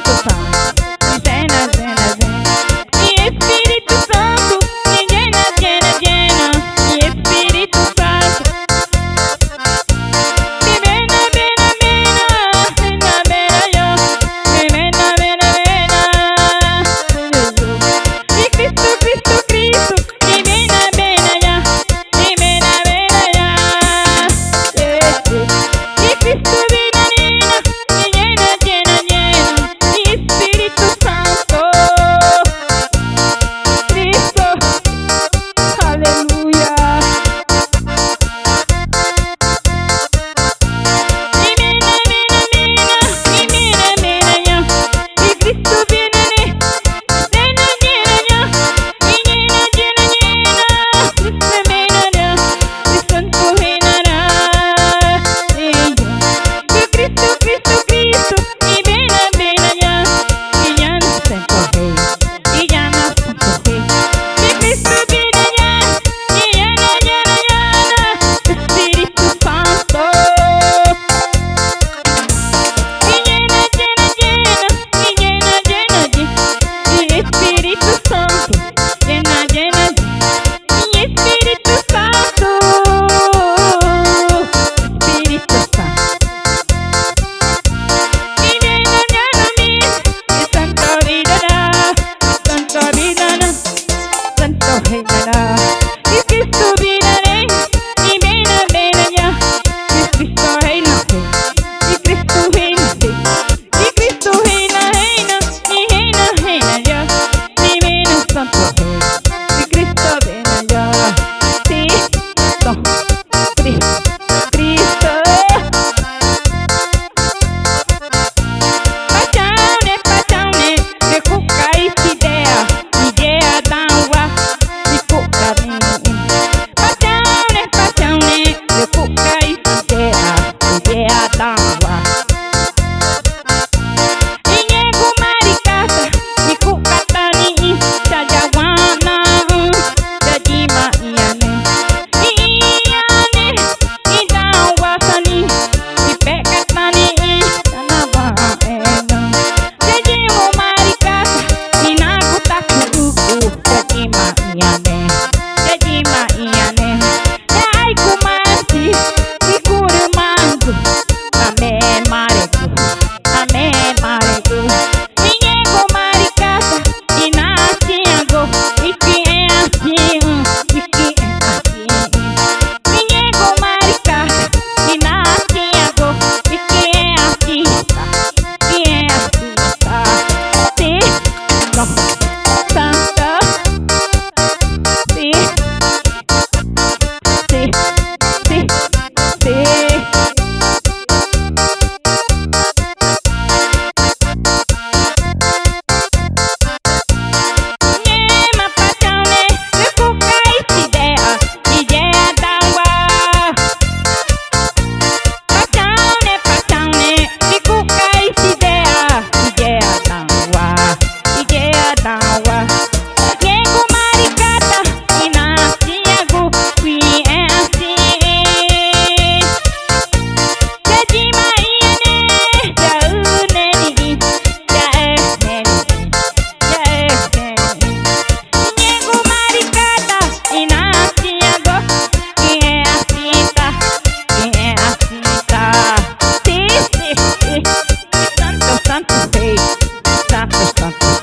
Santo, Santo, llena, llena, llena. Mi Espíritu Santo, me llena, llena, llena. Mi Espíritu Santo. Mi vena, vena, vena, vena, vena, yo. Mi vena, vena, vena. Mi Cristo, Cristo, Cristo. Mi vena, vena, ya. Mi vena, vena, ya. Mi Cristo, vena, vena. Mi llena, llena, llena. Mi Espíritu Santo. Cristo. Aleluya. Mi vena, vena, vena. Mi vena, vena, ya. Mi Cristo, vena, vena. Llena, llena, ya. Mi llena, llena, llena. Cristo, vena, ya. Mi Santo, vena, ya. Mi Cristo, Cristo, Cristo. Mi vena, vena, ya. Mi llano, Santo Rey. Mi llano, Santo Rey. Mi Cristo, vena, ya. Mi llana, llana, llana. Espíritu Santo. Mi llena, llena, llena. Mi llena, llena, llena. Mi Espíritu Santo. Llena, llena, llena. Mi Espíritu Santo. Espíritu Santo. Mi llena, llena, mi Santo vida, Santo vida, Santo vida. Mi Cristo vida, mi vena, vena, ya. Mi Cristo reina, mi Cristo reina, mi Cristo reina, reina, mi reina, reina, ya. Mi vena, Santo Rey, mi Cristo vena, ya. Cristo, Cristo, Cristo. Pachaune, me cuca essa ideia d'água, me cuca Pachaune, me cuca essa ideia d'água. Inhego maricata, me cuca tani, chajawana, chajima iane. Iane, idawa sani, ipeka tani, tanaba ena. Chajimo maricata, inago takuku, chajima iane. Chajima iane. Ai kumasi, ikuru mango, ame mareko, ame mareko. Inhego maricata, inasiago, iki é assim, iki é assim. Inhego maricata, inasiago, iki é assim, tá? Iki é assim, tá? Sim, não, santa, sim, sim, sim, sim. Nema pachaune, me cuca essa ideia d'água. Pachaune, me cuca essa ideia d'água, d'água. Nego maricata, inasiago, qui é assim. Chajima iane, jauneni, jaeneni, jaeneni. Nego maricata, inasiago, que é assim, tá? Que é assim, tá? Sim, sim, sim. Santo, Santo Rei, Santo, Santo